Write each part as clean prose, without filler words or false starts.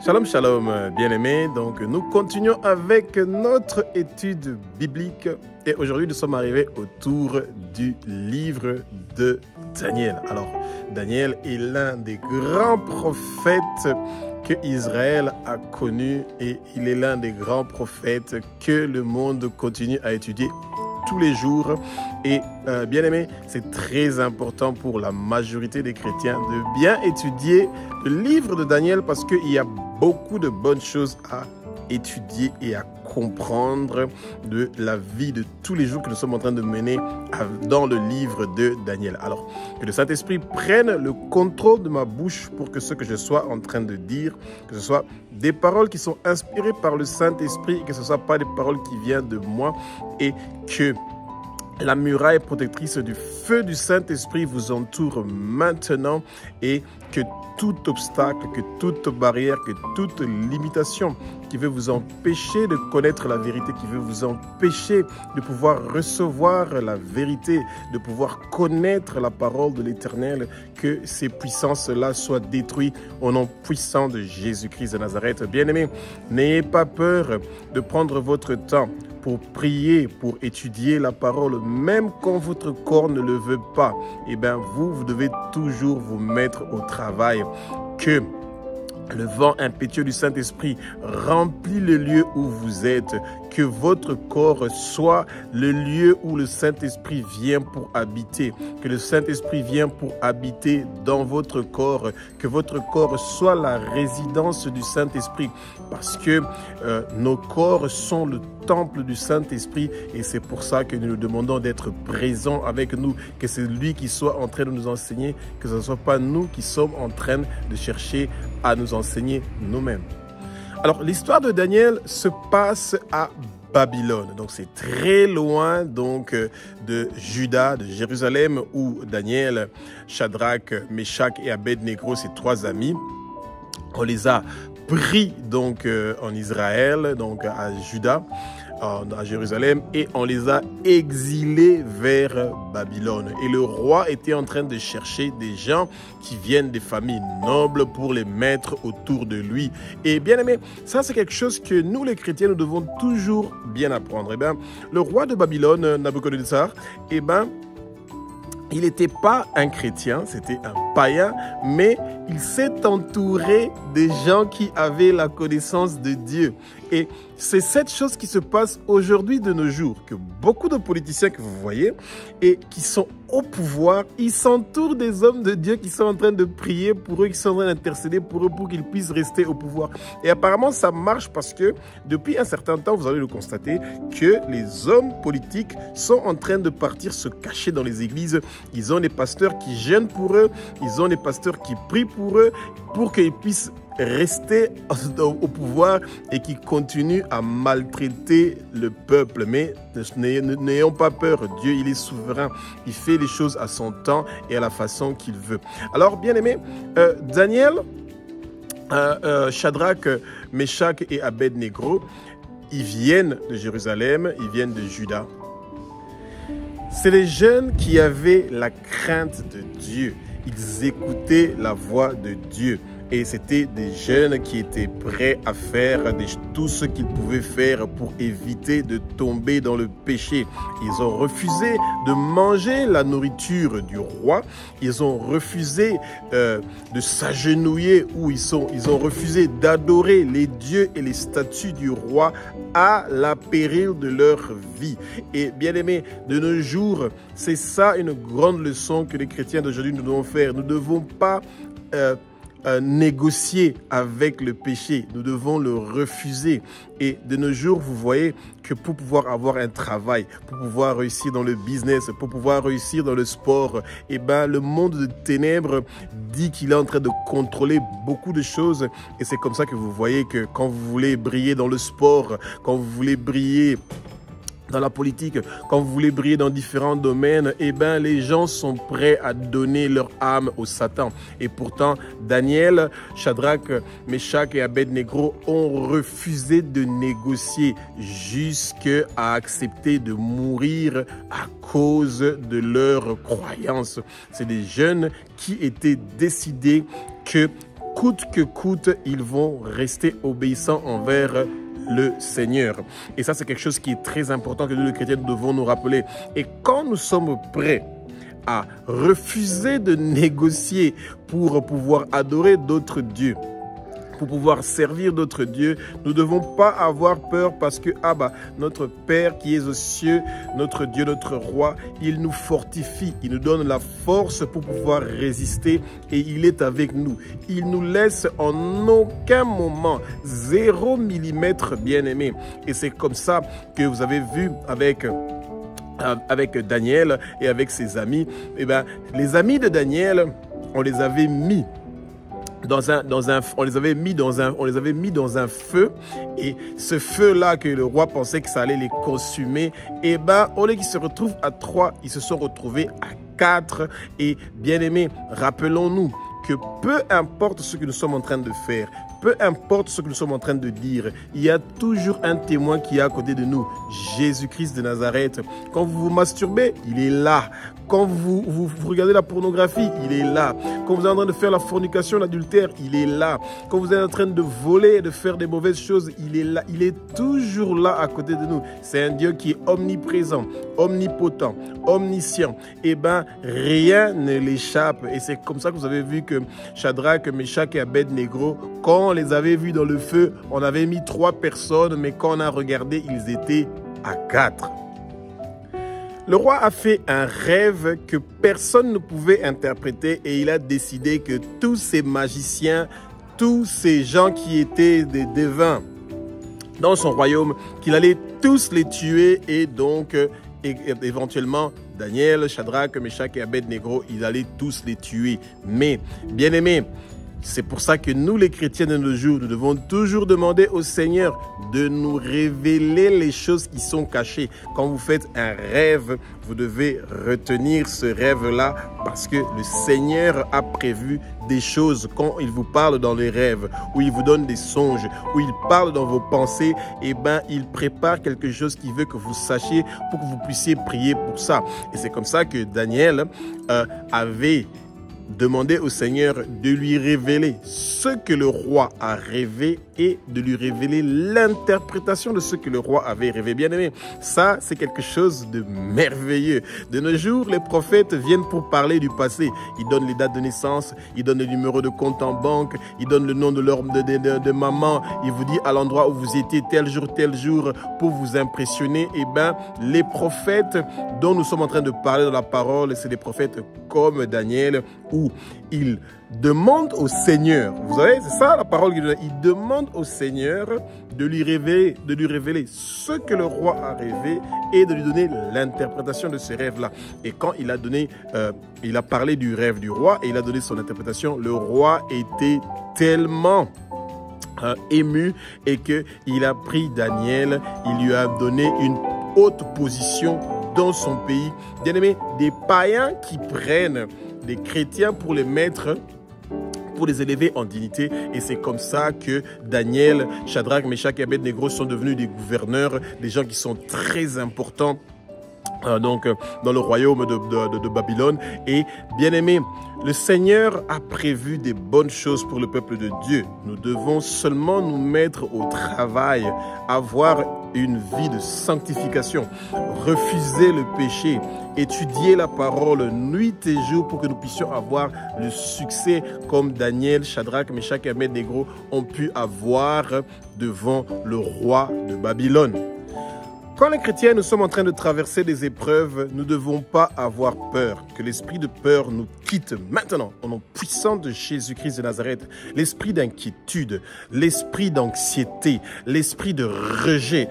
Shalom, shalom, bien-aimés. Donc, nous continuons avec notre étude biblique. Et aujourd'hui, nous sommes arrivés au tour du livre de Daniel. Alors, Daniel est l'un des grands prophètes que Israël a connu et il est l'un des grands prophètes que le monde continue à étudier tous les jours. Et bien aimé, c'est très important pour la majorité des chrétiens de bien étudier le livre de Daniel parce qu'il y a beaucoup de bonnes choses à étudier et à comprendre de la vie de tous les jours que nous sommes en train de mener dans le livre de Daniel. Alors, que le Saint-Esprit prenne le contrôle de ma bouche pour que ce que je sois en train de dire, que ce soit des paroles qui sont inspirées par le Saint-Esprit et que ce ne soit pas des paroles qui viennent de moi et que la muraille protectrice du feu du Saint-Esprit vous entoure maintenant et que tout obstacle, que toute barrière, que toute limitation qui veut vous empêcher de connaître la vérité, qui veut vous empêcher de pouvoir recevoir la vérité, de pouvoir connaître la parole de l'Éternel, que ces puissances-là soient détruites au nom puissant de Jésus-Christ de Nazareth. Bien-aimés, n'ayez pas peur de prendre votre temps pour prier, pour étudier la parole, même quand votre corps ne le veut pas. Eh bien, vous devez toujours vous mettre au travail. Que le vent impétueux du Saint-Esprit remplit le lieu où vous êtes, que votre corps soit le lieu où le Saint-Esprit vient pour habiter, que le Saint-Esprit vient pour habiter dans votre corps, que votre corps soit la résidence du Saint-Esprit, parce que nos corps sont le temple du Saint-Esprit et c'est pour ça que nous nous demandons d'être présents avec nous, que c'est lui qui soit en train de nous enseigner, que ce ne soit pas nous qui sommes en train de chercher à nous enseigner nous-mêmes. Alors, l'histoire de Daniel se passe à Babylone. Donc, c'est très loin donc de Juda, de Jérusalem, où Daniel, Shadrach, Meshach et Abed-Négo, ses trois amis, on les a pris donc en Israël, donc à Juda, à Jérusalem, et on les a exilés vers Babylone. Et le roi était en train de chercher des gens qui viennent des familles nobles pour les mettre autour de lui. Et bien aimé, ça c'est quelque chose que nous les chrétiens, nous devons toujours bien apprendre. Eh bien, le roi de Babylone, Nabuchodonosor, eh bien, il n'était pas un chrétien, c'était un païen, mais il s'est entouré de gens qui avaient la connaissance de Dieu. Et c'est cette chose qui se passe aujourd'hui de nos jours, que beaucoup de politiciens que vous voyez et qui sont au pouvoir, ils s'entourent des hommes de Dieu qui sont en train de prier pour eux, qui sont en train d'intercéder pour eux, pour qu'ils puissent rester au pouvoir. Et apparemment, ça marche parce que depuis un certain temps, vous allez le constater, que les hommes politiques sont en train de partir se cacher dans les églises. Ils ont des pasteurs qui gênent pour eux, ils ont des pasteurs qui prient pour eux, pour qu'ils puissent rester au pouvoir et qui continuent à maltraiter le peuple. Mais n'ayons pas peur, Dieu il est souverain, il fait les choses à son temps et à la façon qu'il veut. Alors bien aimé, Daniel, Shadrach, Meshach et Abed-Négo, ils viennent de Jérusalem, ils viennent de Juda. C'est les jeunes qui avaient la crainte de Dieu, ils écoutaient la voix de Dieu. Et c'était des jeunes qui étaient prêts à faire tout ce qu'ils pouvaient faire pour éviter de tomber dans le péché. Ils ont refusé de manger la nourriture du roi. Ils ont refusé de s'agenouiller ou ils ont refusé d'adorer les dieux et les statues du roi à la péril de leur vie. Et bien aimé, de nos jours, c'est ça une grande leçon que les chrétiens d'aujourd'hui nous devons faire. Nous ne devons pas négocier avec le péché, nous devons le refuser. Et de nos jours, vous voyez que pour pouvoir avoir un travail, pour pouvoir réussir dans le business, pour pouvoir réussir dans le sport, eh ben, le monde de ténèbres dit qu'il est en train de contrôler beaucoup de choses. Et c'est comme ça que vous voyez que quand vous voulez briller dans le sport, quand vous voulez briller dans la politique, quand vous voulez briller dans différents domaines, eh ben, les gens sont prêts à donner leur âme au Satan. Et pourtant, Daniel, Shadrach, Meshach et Abed-Négo ont refusé de négocier jusqu'à accepter de mourir à cause de leur croyance. C'est des jeunes qui étaient décidés que coûte que coûte, ils vont rester obéissants envers le Seigneur. Et ça, c'est quelque chose qui est très important que nous, les chrétiens, nous devons nous rappeler. Et quand nous sommes prêts à refuser de négocier pour pouvoir adorer d'autres dieux, pour pouvoir servir d'autres dieux, nous ne devons pas avoir peur parce que notre Père qui est aux cieux, notre Dieu, notre Roi, il nous fortifie, il nous donne la force pour pouvoir résister et il est avec nous. Il nous laisse en aucun moment 0 millimètre bien-aimé. Et c'est comme ça que vous avez vu avec Daniel et avec ses amis. Eh bien, les amis de Daniel, on les avait mis on les avait mis dans un feu, et ce feu-là que le roi pensait que ça allait les consumer, et au lieu qu'ils se retrouvent à 3, ils se sont retrouvés à 4. Et bien aimés, rappelons-nous que peu importe ce que nous sommes en train de faire, peu importe ce que nous sommes en train de dire, il y a toujours un témoin qui est à côté de nous, Jésus-Christ de Nazareth. Quand vous vous masturbez, il est là. Quand vous regardez la pornographie, il est là. Quand vous êtes en train de faire la fornication, l'adultère, il est là. Quand vous êtes en train de voler et de faire des mauvaises choses, il est là. Il est toujours là à côté de nous. C'est un Dieu qui est omniprésent, omnipotent, omniscient. Rien ne l'échappe. Et c'est comme ça que vous avez vu que Shadrach, Meshach et Abed-Négo, quand on les avait vus dans le feu, on avait mis 3 personnes, mais quand on a regardé, ils étaient à 4. Le roi a fait un rêve que personne ne pouvait interpréter et il a décidé que tous ces magiciens, tous ces gens qui étaient des devins dans son royaume, qu'il allait tous les tuer et donc éventuellement Daniel, Shadrach, Meshach et Abed-Négo, ils allaient tous les tuer. Mais, bien aimés, c'est pour ça que nous, les chrétiens de nos jours, nous devons toujours demander au Seigneur de nous révéler les choses qui sont cachées. Quand vous faites un rêve, vous devez retenir ce rêve-là parce que le Seigneur a prévu des choses. Quand il vous parle dans les rêves, où il vous donne des songes, où il parle dans vos pensées, il prépare quelque chose qu'il veut que vous sachiez pour que vous puissiez prier pour ça. Et c'est comme ça que Daniel avait demandez au Seigneur de lui révéler ce que le roi a rêvé et de lui révéler l'interprétation de ce que le roi avait rêvé. Bien aimé, ça c'est quelque chose de merveilleux. De nos jours, les prophètes viennent pour parler du passé. Ils donnent les dates de naissance, ils donnent le numéro de compte en banque, ils donnent le nom de leur de maman. Ils vous disent à l'endroit où vous étiez tel jour pour vous impressionner. Les prophètes dont nous sommes en train de parler dans la parole, c'est des prophètes comme Daniel, où il demande au Seigneur, vous savez, c'est ça la parole qu'il donne, il demande au Seigneur de lui révéler ce que le roi a rêvé et de lui donner l'interprétation de ce rêve-là. Et quand il a parlé du rêve du roi et il a donné son interprétation, le roi était tellement ému et qu'il a pris Daniel, il lui a donné une haute position dans son pays. Bien aimé, des païens qui prennent des chrétiens pour les mettre, pour les élever en dignité. Et c'est comme ça que Daniel, Shadrach, Meshach et Abed-Négo sont devenus des gouverneurs, des gens qui sont très importants dans le royaume de Babylone. Et bien aimé, le Seigneur a prévu des bonnes choses pour le peuple de Dieu. Nous devons seulement nous mettre au travail, avoir une vie de sanctification, refuser le péché, étudier la parole nuit et jour pour que nous puissions avoir le succès comme Daniel, Shadrach, Meshach et Abed-Négo ont pu avoir devant le roi de Babylone. Quand les chrétiens, nous sommes en train de traverser des épreuves, nous ne devons pas avoir peur. Que l'esprit de peur nous quitte maintenant, au nom puissant de Jésus-Christ de Nazareth. L'esprit d'inquiétude, l'esprit d'anxiété, l'esprit de rejet,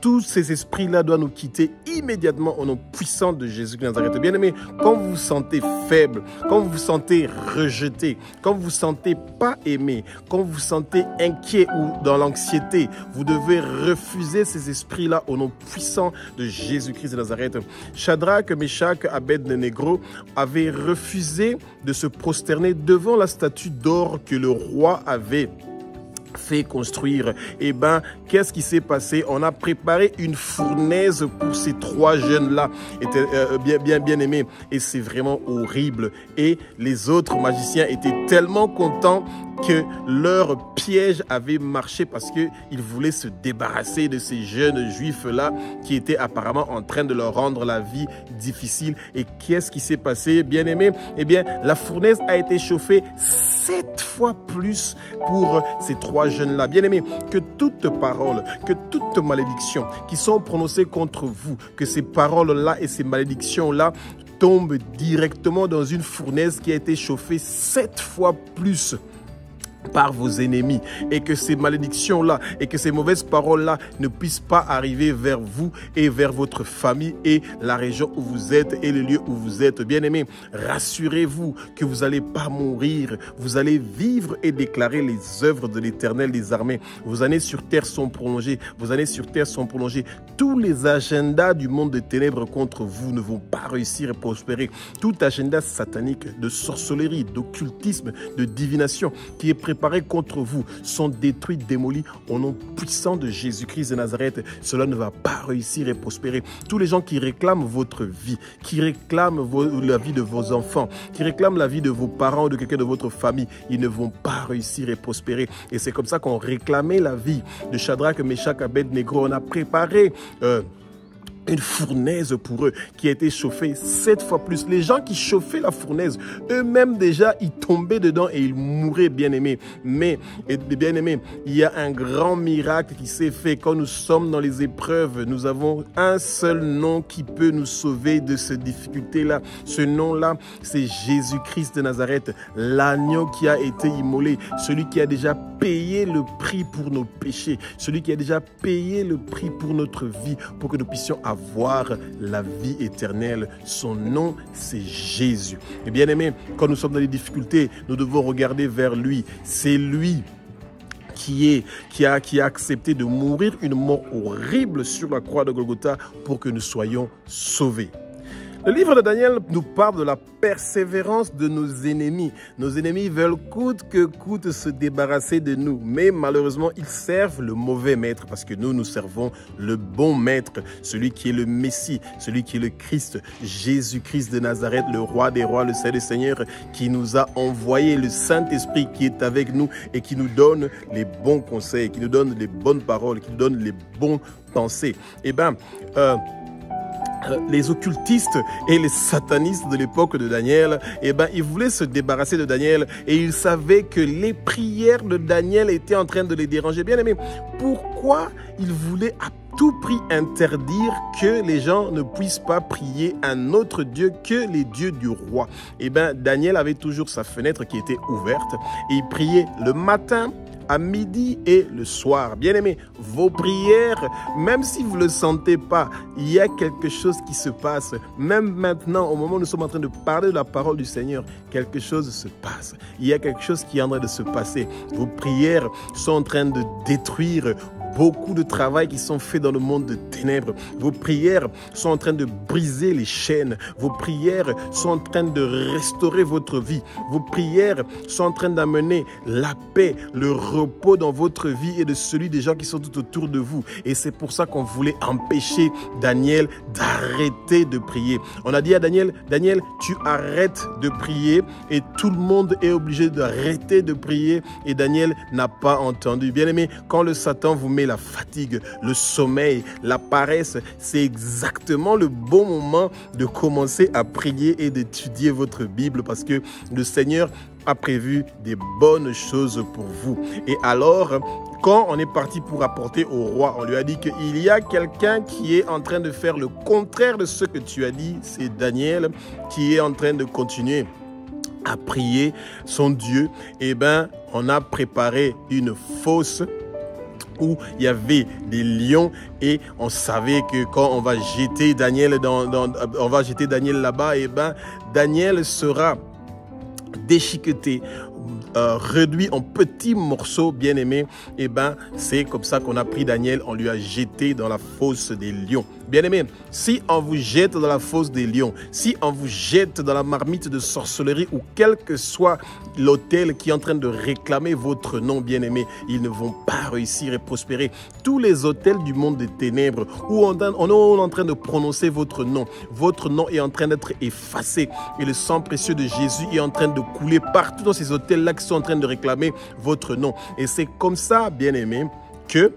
tous ces esprits-là doivent nous quitter immédiatement au nom puissant de Jésus de Nazareth. Bien aimé, quand vous vous sentez faible, quand vous vous sentez rejeté, quand vous vous sentez pas aimé, quand vous vous sentez inquiet ou dans l'anxiété, vous devez refuser ces esprits-là au nom puissant de Jésus-Christ de Nazareth. Shadrach, Meshach, Abed-Négo avaient refusé de se prosterner devant la statue d'or que le roi avait fait construire. Eh bien, qu'est-ce qui s'est passé? On a préparé une fournaise pour ces 3 jeunes-là, bien aimés. Et c'est vraiment horrible. Et les autres magiciens étaient tellement contents que leur piège avait marché parce qu'ils voulaient se débarrasser de ces jeunes juifs-là qui étaient apparemment en train de leur rendre la vie difficile. Et qu'est-ce qui s'est passé, bien aimé? Eh bien, la fournaise a été chauffée 7 fois plus pour ces 3 jeunes-là. Bien aimé, que toute parole, que toute malédiction qui sont prononcées contre vous, que ces paroles-là et ces malédictions-là tombent directement dans une fournaise qui a été chauffée 7 fois plus par vos ennemis, et que ces malédictions-là et que ces mauvaises paroles-là ne puissent pas arriver vers vous et vers votre famille et la région où vous êtes et le lieu où vous êtes. Bien-aimés, rassurez-vous que vous n'allez pas mourir, vous allez vivre et déclarer les œuvres de l'Éternel des armées. Vos années sur terre sont prolongées, vos années sur terre sont prolongées. Tous les agendas du monde de ténèbres contre vous ne vont pas réussir et prospérer. Tout agenda satanique de sorcellerie, d'occultisme, de divination qui est préparés contre vous sont détruits, démolis au nom puissant de Jésus-Christ de Nazareth. Cela ne va pas réussir et prospérer. Tous les gens qui réclament votre vie, qui réclament la vie de vos enfants, qui réclament la vie de vos parents ou de quelqu'un de votre famille, ils ne vont pas réussir et prospérer. Et c'est comme ça qu'on réclamait la vie de Shadrach, Meshach, Abednego. On a préparé une fournaise pour eux qui a été chauffée 7 fois plus. Les gens qui chauffaient la fournaise, eux-mêmes déjà, ils tombaient dedans et ils mouraient, bien-aimés. Mais, bien-aimés, il y a un grand miracle qui s'est fait. Quand nous sommes dans les épreuves, nous avons un seul nom qui peut nous sauver de ces difficultés-là. Ce nom-là, c'est Jésus-Christ de Nazareth, l'agneau qui a été immolé, celui qui a déjà payé le prix pour nos péchés, celui qui a déjà payé le prix pour notre vie, pour que nous puissions avoir la vie éternelle. Son nom, c'est Jésus. Et bien aimé, quand nous sommes dans les difficultés, nous devons regarder vers lui. C'est lui qui a accepté de mourir une mort horrible sur la croix de Golgotha pour que nous soyons sauvés. Le livre de Daniel nous parle de la persévérance de nos ennemis. Nos ennemis veulent coûte que coûte se débarrasser de nous. Mais malheureusement, ils servent le mauvais maître parce que nous servons le bon maître, celui qui est le Messie, celui qui est le Christ, Jésus-Christ de Nazareth, le roi des rois, le Seigneur des seigneurs, qui nous a envoyé le Saint-Esprit qui est avec nous et qui nous donne les bons conseils, qui nous donne les bonnes paroles, qui nous donne les bons pensées. Eh bien, les occultistes et les satanistes de l'époque de Daniel, eh ben, ils voulaient se débarrasser de Daniel et ils savaient que les prières de Daniel étaient en train de les déranger. Bien aimé, pourquoi ils voulaient à tout prix interdire que les gens ne puissent pas prier un autre Dieu que les dieux du roi? Eh bien, Daniel avait toujours sa fenêtre qui était ouverte et il priait le matin, à midi et le soir. Bien-aimés, vos prières, même si vous ne le sentez pas, il y a quelque chose qui se passe. Même maintenant, au moment où nous sommes en train de parler de la parole du Seigneur, quelque chose se passe. Il y a quelque chose qui est en train de se passer. Vos prières sont en train de détruire beaucoup de travail qui sont faits dans le monde de ténèbres. Vos prières sont en train de briser les chaînes. Vos prières sont en train de restaurer votre vie. Vos prières sont en train d'amener la paix, le repos dans votre vie et de celui des gens qui sont tout autour de vous. Et c'est pour ça qu'on voulait empêcher Daniel d'arrêter de prier. On a dit à Daniel, Daniel, tu arrêtes de prier, et tout le monde est obligé d'arrêter de prier, et Daniel n'a pas entendu. Bien aimé, quand le Satan vous met la fatigue, le sommeil, la paresse, c'est exactement le bon moment de commencer à prier et d'étudier votre Bible, parce que le Seigneur a prévu des bonnes choses pour vous. Et alors, quand on est parti pour apporter au roi, on lui a dit qu'il y a quelqu'un qui est en train de faire le contraire de ce que tu as dit. C'est Daniel qui est en train de continuer à prier son Dieu. Eh bien, on a préparé une fosse où il y avait des lions, et on savait que quand on va jeter Daniel là-bas, et ben Daniel sera déchiqueté, réduit en petits morceaux, bien aimés. Et ben c'est comme ça qu'on a pris Daniel, on lui a jeté dans la fosse des lions. Bien-aimés, si on vous jette dans la fosse des lions, si on vous jette dans la marmite de sorcellerie ou quel que soit l'hôtel qui est en train de réclamer votre nom, bien-aimés, ils ne vont pas réussir et prospérer. Tous les hôtels du monde des ténèbres où on est en train de prononcer votre nom est en train d'être effacé et le sang précieux de Jésus est en train de couler partout dans ces hôtels-là qui sont en train de réclamer votre nom. Et c'est comme ça, bien-aimés, que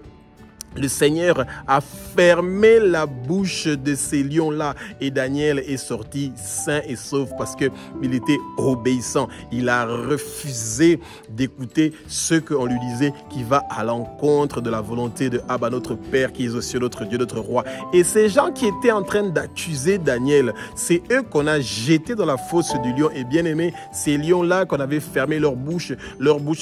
le Seigneur a fermé la bouche de ces lions-là et Daniel est sorti sain et sauf parce qu'il était obéissant. Il a refusé d'écouter ce qu'on lui disait qui va à l'encontre de la volonté de Abba, notre Père qui est aux cieux, notre Dieu, notre Roi. Et ces gens qui étaient en train d'accuser Daniel, c'est eux qu'on a jetés dans la fosse du lion. Et bien aimé, ces lions-là qu'on avait fermé leurs bouches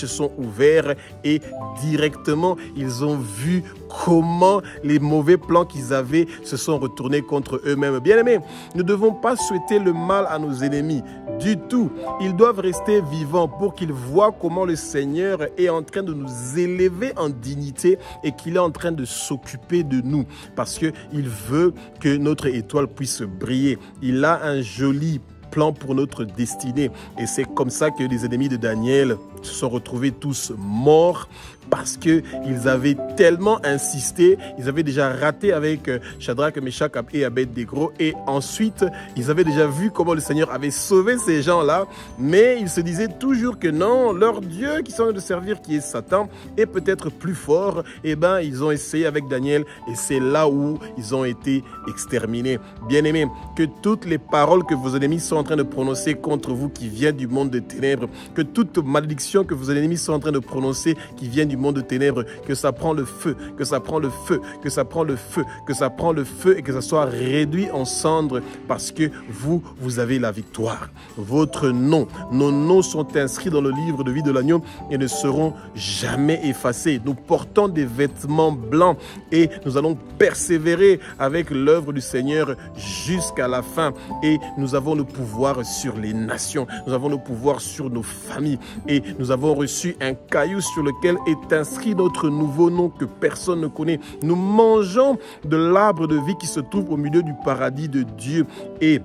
sont ouvertes et directement ils ont vu comment les mauvais plans qu'ils avaient se sont retournés contre eux-mêmes. Bien-aimés, nous ne devons pas souhaiter le mal à nos ennemis du tout. Ils doivent rester vivants pour qu'ils voient comment le Seigneur est en train de nous élever en dignité et qu'il est en train de s'occuper de nous parce qu'il veut que notre étoile puisse briller. Il a un joli plan pour notre destinée et c'est comme ça que les ennemis de Daniel se sont retrouvés tous morts parce qu'ils avaient tellement insisté, ils avaient déjà raté avec Shadrach, Meshach et Abed-Négo et ensuite ils avaient déjà vu comment le Seigneur avait sauvé ces gens-là, mais ils se disaient toujours que non, leur Dieu qui sont en train de servir, qui est Satan, est peut-être plus fort. Et ben ils ont essayé avec Daniel et c'est là où ils ont été exterminés. Bien-aimés, que toutes les paroles que vos ennemis sont en train de prononcer contre vous qui viennent du monde des ténèbres, que toute malédiction que vos ennemis sont en train de prononcer qui vient du monde de ténèbres, que ça prend le feu, que ça prend le feu, que ça prend le feu, que ça prend le feu et que ça soit réduit en cendres parce que vous avez la victoire. Votre nom, nos noms sont inscrits dans le livre de vie de l'agneau et ne seront jamais effacés. Nous portons des vêtements blancs et nous allons persévérer avec l'œuvre du Seigneur jusqu'à la fin et nous avons le pouvoir sur les nations, nous avons le pouvoir sur nos familles et nous avons reçu un caillou sur lequel est inscrit notre nouveau nom que personne ne connaît. Nous mangeons de l'arbre de vie qui se trouve au milieu du paradis de Dieu et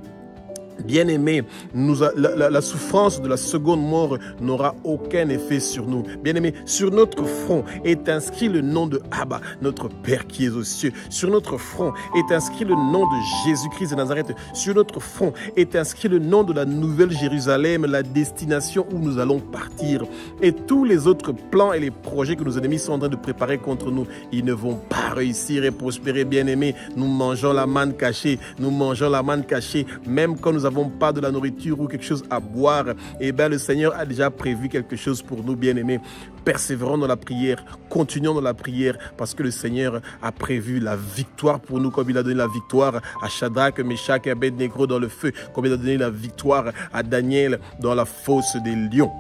bien-aimés, la souffrance de la seconde mort n'aura aucun effet sur nous. Bien-aimés, sur notre front est inscrit le nom de Abba, notre Père qui est aux cieux. Sur notre front est inscrit le nom de Jésus-Christ de Nazareth. Sur notre front est inscrit le nom de la nouvelle Jérusalem, la destination où nous allons partir. Et tous les autres plans et les projets que nos ennemis sont en train de préparer contre nous, ils ne vont pas réussir et prospérer. Bien-aimés, nous mangeons la manne cachée. Nous mangeons la manne cachée, même quand nous n'avons pas de la nourriture ou quelque chose à boire, et bien le Seigneur a déjà prévu quelque chose pour nous, bien-aimés. Persévérons dans la prière, continuons dans la prière, parce que le Seigneur a prévu la victoire pour nous, comme il a donné la victoire à Shadrach, Meshach et Abed-Négo dans le feu, comme il a donné la victoire à Daniel dans la fosse des lions.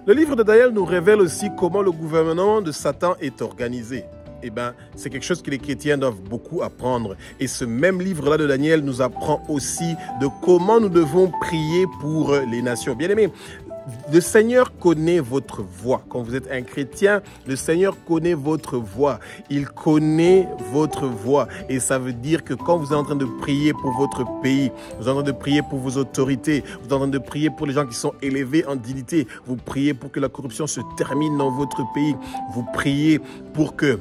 Le livre de Daniel nous révèle aussi comment le gouvernement de Satan est organisé. Eh bien, c'est quelque chose que les chrétiens doivent beaucoup apprendre. Et ce même livre-là de Daniel nous apprend aussi de comment nous devons prier pour les nations. Bien-aimés, le Seigneur connaît votre voix. Quand vous êtes un chrétien, le Seigneur connaît votre voix. Il connaît votre voix. Et ça veut dire que quand vous êtes en train de prier pour votre pays, vous êtes en train de prier pour vos autorités, vous êtes en train de prier pour les gens qui sont élevés en dignité, vous priez pour que la corruption se termine dans votre pays, vous priez pour que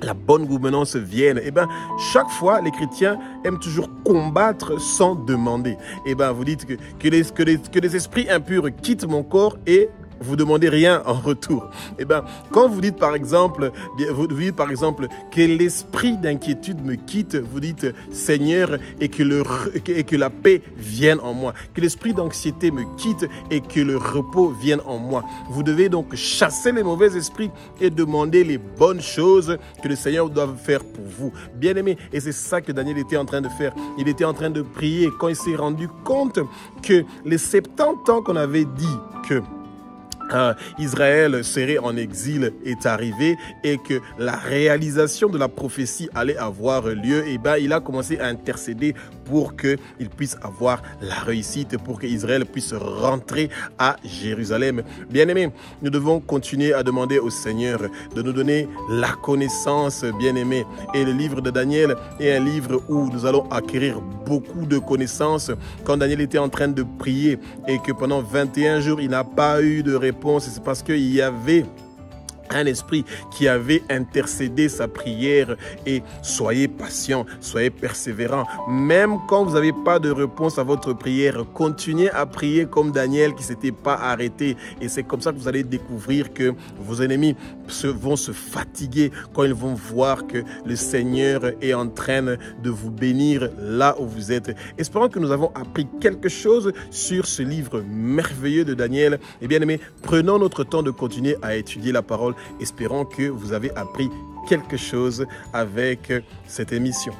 la bonne gouvernance vienne. Eh bien, chaque fois, les chrétiens aiment toujours combattre sans demander. Eh bien, vous dites que les esprits impurs quittent mon corps et vous demandez rien en retour. Eh bien, quand vous dites par exemple que l'esprit d'inquiétude me quitte, vous dites Seigneur et que la paix vienne en moi. Que l'esprit d'anxiété me quitte et que le repos vienne en moi. Vous devez donc chasser les mauvais esprits et demander les bonnes choses que le Seigneur doit faire pour vous. Bien aimé, et c'est ça que Daniel était en train de faire. Il était en train de prier quand il s'est rendu compte que les 70 ans qu'on avait dit que Israël serait en exil est arrivé et que la réalisation de la prophétie allait avoir lieu, et ben il a commencé à intercéder pour qu'il puisse avoir la réussite, pour qu'Israël puisse rentrer à Jérusalem. Bien-aimés, nous devons continuer à demander au Seigneur de nous donner la connaissance, bien-aimés. Et le livre de Daniel est un livre où nous allons acquérir beaucoup de connaissances. Quand Daniel était en train de prier et que pendant 21 jours, il n'a pas eu de réponse, c'est parce qu'il y avait un esprit qui avait intercédé sa prière. Et soyez patient, soyez persévérant. Même quand vous n'avez pas de réponse à votre prière, continuez à prier comme Daniel qui ne s'était pas arrêté. Et c'est comme ça que vous allez découvrir que vos ennemis vont se fatiguer quand ils vont voir que le Seigneur est en train de vous bénir là où vous êtes. Espérons que nous avons appris quelque chose sur ce livre merveilleux de Daniel. Et bien aimé, prenons notre temps de continuer à étudier la parole. Espérons que vous avez appris quelque chose avec cette émission.